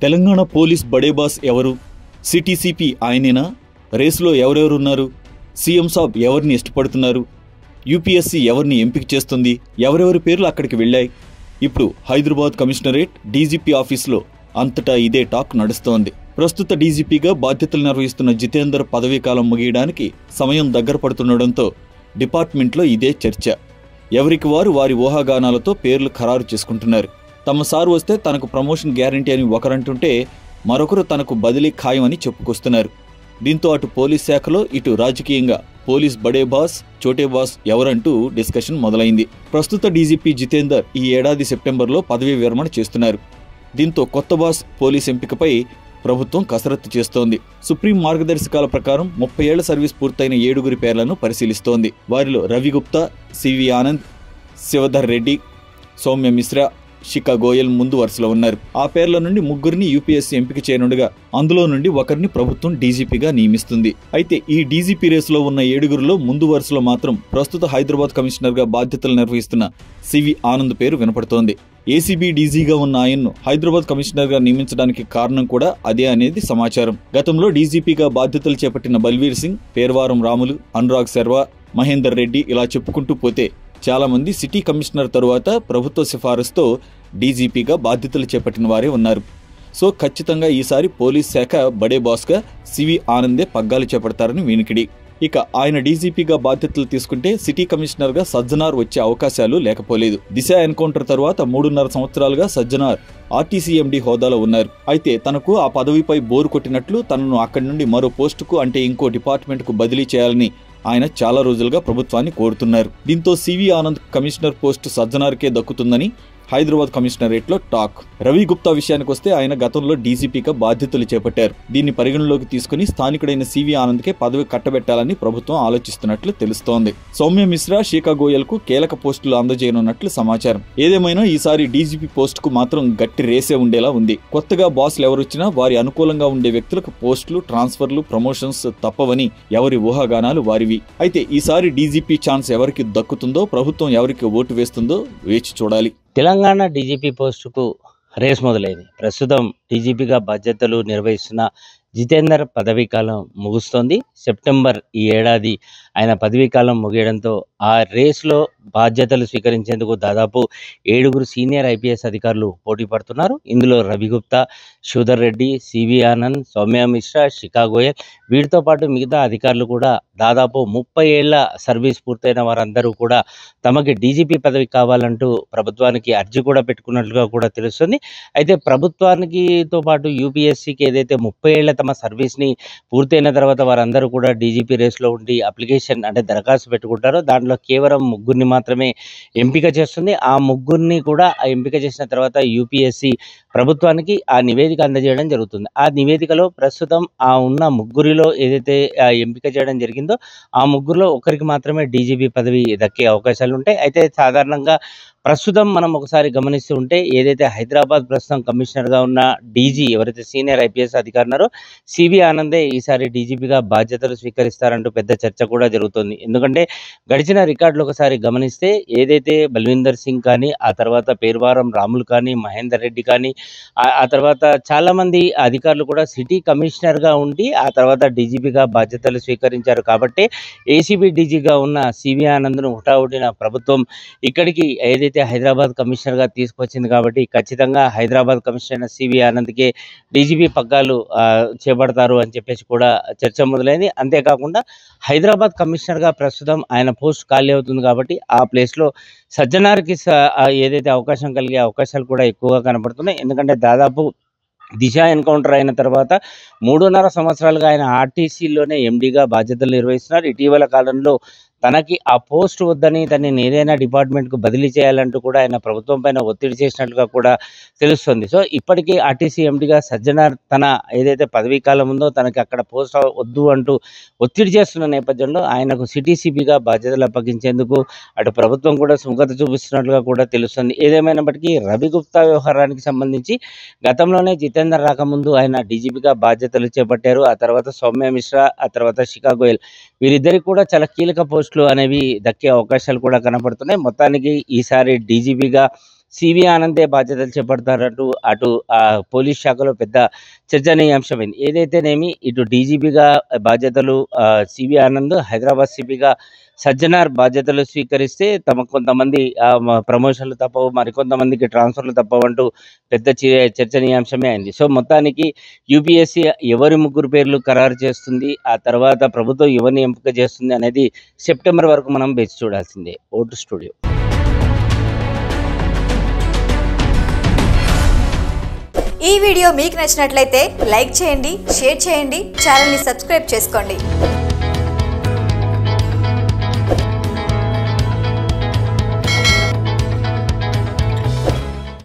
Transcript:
Telangana police బడేబాస్ ఎవరు? సిటీసీపీ ఆయనేనా? రేసులో ఎవరెవరున్నారు? CM సాబ్ ఎవరిని ఇష్టపడుతున్నారు? యూపీఎస్సీ ఎవరిని ఎంపిక చేస్తుంది? ఎవరెవరి పేర్లు అక్కడికి వెళ్ళాయి? ఇప్పుడు హైదరాబాద్ కమిషనరేట్ డీజీపీ ఆఫీసులో అంతటా ఇదే టాక్ నడుస్తోంది. ప్రస్తుత డీజీపీగా బాధ్యతలు నిర్వహిస్తున్న జితేందర్ పదవీకాలం ముగియడానికి సమయం దగ్గర పడుతుండటంతో డిపార్ట్మెంట్లో ఇదే చర్చ. ఎవరికి వారు వారి ఊహాగానాలతో పేర్లు ఖరారు చేసుకుంటున్నారు. తమ సారు వస్తే తనకు ప్రమోషన్ గ్యారంటీ అని ఒకరంటుంటే మరొకరు తనకు బదిలీ ఖాయమని చెప్పుకొస్తున్నారు. దీంతో అటు పోలీస్ శాఖలో ఇటు రాజకీయంగా పోలీస్ బడే బాస్ చోటే బాస్ ఎవరంటూ డిస్కషన్ మొదలైంది. ప్రస్తుత డీజీపీ జితేందర్ ఈ ఏడాది సెప్టెంబర్లో పదవీ విరమణ చేస్తున్నారు. దీంతో కొత్త బాస్ పోలీస్ ఎంపికపై ప్రభుత్వం కసరత్తు చేస్తోంది. సుప్రీం మార్గదర్శకాల ప్రకారం 30 ఏళ్ల సర్వీస్ పూర్తయిన 7 పేర్లను పరిశీలిస్తోంది. వారిలో రవి గుప్తా, సివి ఆనంద్, శివధర్ రెడ్డి, సౌమ్య మిశ్రా, శిఖా గోయల్ ముందు వరుసలో ఉన్నారు. ఆ పేర్ల నుండి 3 యూపీఎస్సీ ఎంపిక చేయనుండగా అందులో నుండి ఒకరిని ప్రభుత్వం డీజీపీగా నియమిస్తుంది. అయితే ఈ డీజీపీ రేసులో ఉన్న 7 ముందు వరుసలో మాత్రం ప్రస్తుత హైదరాబాద్ కమిషనర్గా బాధ్యతలు నిర్వహిస్తున్న సివి ఆనంద్ పేరు వినపడుతోంది. ఏసీబీ డీజీగా ఉన్న ఆయన్ను హైదరాబాద్ కమిషనర్గా నియమించడానికి కారణం కూడా అదే అనేది సమాచారం. గతంలో డీజీపీగా బాధ్యతలు చేపట్టిన బల్వీర్ సింగ్, పేర్వారం రాములు, అనురాగ్ శర్వా, మహేందర్ రెడ్డి ఇలా చెప్పుకుంటూ పోతే చాలా మంది సిటీ కమిషనర్ తరువాత ప్రభుత్వ సిఫారసుతో డీజీపీగా బాధ్యతలు చేపట్టిన వారే ఉన్నారు. సో ఖచ్చితంగా ఈసారి పోలీస్ శాఖ బడే బాస్గా సివి ఆనందే పగ్గాలు చేపడతారని వినికిడి. ఇక ఆయన డీజీపీగా బాధ్యతలు తీసుకుంటే సిటీ కమిషనర్గా సజ్జనార్ వచ్చే అవకాశాలు లేకపోలేదు. దిశ ఎన్కౌంటర్ తరువాత 3.5 సంవత్సరాలుగా సజ్జనార్ ఆర్టీసీ ఎండీ హోదాలో ఉన్నారు. అయితే తనకు ఆ పదవిపై బోరు కొట్టినట్లు తనను అక్కడి నుండి మరో పోస్టుకు అంటే ఇంకో డిపార్ట్మెంట్కు బదిలీ చేయాలని ఆయన చాలా రోజులుగా ప్రభుత్వాన్ని కోరుతున్నారు. దీంతో సివి ఆనంద్ కమిషనర్ పోస్టు సజ్జనార్కే దక్కుతుందని హైదరాబాద్ కమిషనరేట్లో టాక్. రవి గుప్తా విషయానికి వస్తే ఆయన గతంలో డీజీపీగా బాధ్యతలు చేపట్టారు. దీన్ని పరిగణలోకి తీసుకుని స్థానికుడైన సివి ఆనంద్కే పదవి కట్టబెట్టాలని ప్రభుత్వం ఆలోచిస్తున్నట్లు తెలుస్తోంది. సౌమ్య మిశ్రా, శిఖా గోయల్ కు కీలక పోస్టులు అందజేయనున్నట్లు సమాచారం. ఏదేమైనా ఈసారి డీజీపీ పోస్టుకు మాత్రం గట్టి రేసే ఉండేలా ఉంది. కొత్తగా బాస్లు ఎవరొచ్చినా వారి అనుకూలంగా ఉండే వ్యక్తులకు పోస్టులు, ట్రాన్స్ఫర్లు, ప్రమోషన్స్ తప్పవని ఎవరి ఊహాగానాలు వారివి. అయితే ఈసారి డీజీపీ ఛాన్స్ ఎవరికి దక్కుతుందో, ప్రభుత్వం ఎవరికి ఓటు వేస్తుందో వేచి చూడాలి. తెలంగాణ డీజీపీ పోస్టుకు రేస్ మొదలైంది. ప్రస్తుతం డీజీపీగా బాధ్యతలు నిర్వహిస్తున్న జితేందర్ పదవీకాలం ముగుస్తోంది. సెప్టెంబర్ ఈ ఏడాది ఆయన పదవీకాలం ముగియడంతో ఆ రేస్లో బాధ్యతలు స్వీకరించేందుకు దాదాపు 7 సీనియర్ ఐపీఎస్ అధికారులు పోటీ పడుతున్నారు. ఇందులో రవి గుప్తా, శివధర్ రెడ్డి, సివి ఆనంద్, సౌమ్య మిశ్రా, శిఖా గోయల్ వీటితో పాటు మిగతా అధికారులు కూడా దాదాపు 30 ఏళ్ల సర్వీస్ పూర్తయిన వారందరూ కూడా తమకి డీజీపీ పదవి కావాలంటూ ప్రభుత్వానికి అర్జీ కూడా పెట్టుకున్నట్లుగా కూడా తెలుస్తుంది. అయితే ప్రభుత్వానికితో పాటు యూపీఎస్సీకి ఏదైతే 30 ఏళ్ల తమ సర్వీస్ని పూర్తయిన తర్వాత వారందరూ కూడా డీజీపీ రేస్లో ఉండి అప్లికేషన్ అంటే దరఖాస్తు పెట్టుకుంటారో దాంట్లో కేవలం 3 మాత్రమే ఎంపిక చేస్తుంది. ఆ 3 కూడా ఎంపిక చేసిన తర్వాత యూపీఎస్సీ ప్రభుత్వానికి ఆ నివేదిక అందజేయడం జరుగుతుంది. ఆ నివేదికలో ప్రస్తుతం ఆ ఉన్న 3 ఏదైతే ఎంపిక చేయడం జరిగిందో ఆ 3 ఒకరికి మాత్రమే డీజీపీ పదవి దక్కే అవకాశాలు ఉంటాయి. అయితే సాధారణంగా ప్రస్తుతం మనం ఒకసారి గమనిస్తూ ఉంటే ఏదైతే హైదరాబాద్ ప్రస్తుతం కమిషనర్గా ఉన్న డీజీ ఎవరైతే సీనియర్ ఐపీఎస్ అధికారున్నారో సివి ఆనందే ఈసారి డీజీపీగా బాధ్యతలు స్వీకరిస్తారంటూ పెద్ద చర్చ కూడా జరుగుతుంది. ఎందుకంటే గడిచిన రికార్డులు ఒకసారి గమనిస్తే ఏదైతే బల్వీందర్ సింగ్ కానీ, ఆ తర్వాత పేర్వారం రాములు కానీ, మహేందర్ రెడ్డి కానీ, ఆ తర్వాత చాలామంది అధికారులు కూడా సిటీ కమిషనర్గా ఉండి ఆ తర్వాత డీజీపీగా బాధ్యతలు స్వీకరించారు. కాబట్టి ఏసీబీ డీజీగా ఉన్న సివి ఆనంద్ను హుటాహుటిన ప్రభుత్వం ఇక్కడికి ఏదైతే హైదరాబాద్ కమిషనర్గా తీసుకొచ్చింది. కాబట్టి ఖచ్చితంగా హైదరాబాద్ కమిషనర్ సివి ఆనంద్కే డీజీపీ పగ్గాలు చేపడతారు అని చెప్పేసి కూడా చర్చ మొదలైంది. అంతేకాకుండా హైదరాబాద్ కమిషనర్గా ప్రస్తుతం ఆయన పోస్ట్ ఖాళీ అవుతుంది. కాబట్టి ఆ ప్లేస్లో సజ్జనార్కి ఏదైతే అవకాశం కలిగే అవకాశాలు కూడా ఎక్కువగా కనబడుతున్నాయి. ఎందుకంటే దాదాపు దిశ ఎన్కౌంటర్ అయిన తర్వాత 3.5 సంవత్సరాలుగా ఆయన ఆర్టీసీలోనే ఎండీగా బాధ్యతలు నిర్వహిస్తున్నారు. ఇటీవల కాలంలో తనకి ఆ పోస్ట్ వద్దని తనని ఏదైనా డిపార్ట్మెంట్కు బదిలీ చేయాలంటూ కూడా ఆయన ప్రభుత్వం పైన ఒత్తిడి చేసినట్లుగా కూడా తెలుస్తుంది. సో ఇప్పటికీ ఆర్టీసీ ఎండీగా సజ్జనార్ తన ఏదైతే పదవీ కాలం ఉందో తనకి అక్కడ పోస్ట్ వద్దు అంటూ ఒత్తిడి చేస్తున్న నేపథ్యంలో ఆయనకు సిటీసీపీగా బాధ్యతలు అప్పగించేందుకు అటు ప్రభుత్వం కూడా సుముఖత చూపిస్తున్నట్లుగా కూడా తెలుస్తుంది. ఏదేమైనప్పటికీ రవి గుప్తా వ్యవహారానికి సంబంధించి గతంలోనే జితేందర్ రాకముందు ఆయన డీజీపీగా బాధ్యతలు చేపట్టారు. ఆ తర్వాత సౌమ్య మిశ్రా, ఆ తర్వాత శిఖా గోయల్ వీరిద్దరికి కూడా చాలా కీలక పోస్టులు అనేవి దక్కే అవకాశాలు కూడా కనపడుతున్నాయి. మొత్తానికి ఈసారి డీజీపీగా సివి ఆనందే బాధ్యతలు చేపడతారంటూ అటు పోలీస్ శాఖలో పెద్ద చర్చనీయాంశమైంది. ఏదైతేనేమి ఇటు డీజీపీగా బాధ్యతలు సివి ఆనంద్, హైదరాబాద్ సిపిగా సజ్జనార్ బాధ్యతలు స్వీకరిస్తే తమకు కొంతమంది ప్రమోషన్లు తప్పవు, మరికొంతమందికి ట్రాన్స్ఫర్లు తప్పవంటూ పెద్ద చర్చనీయాంశమే అయింది. సో మొత్తానికి యూపీఎస్సీ ఎవరి ముగ్గురు పేర్లు ఖరారు చేస్తుంది, ఆ తర్వాత ప్రభుత్వం ఎవరిని ఎంపిక చేస్తుంది అనేది సెప్టెంబర్ వరకు మనం వేచి చూడాల్సిందే. Vote studio. ఈ వీడియో మీకు నచ్చినట్లయితే లైక్ చేయండి, షేర్ చేయండి, ఛానల్ని సబ్స్క్రైబ్ చేసుకోండి.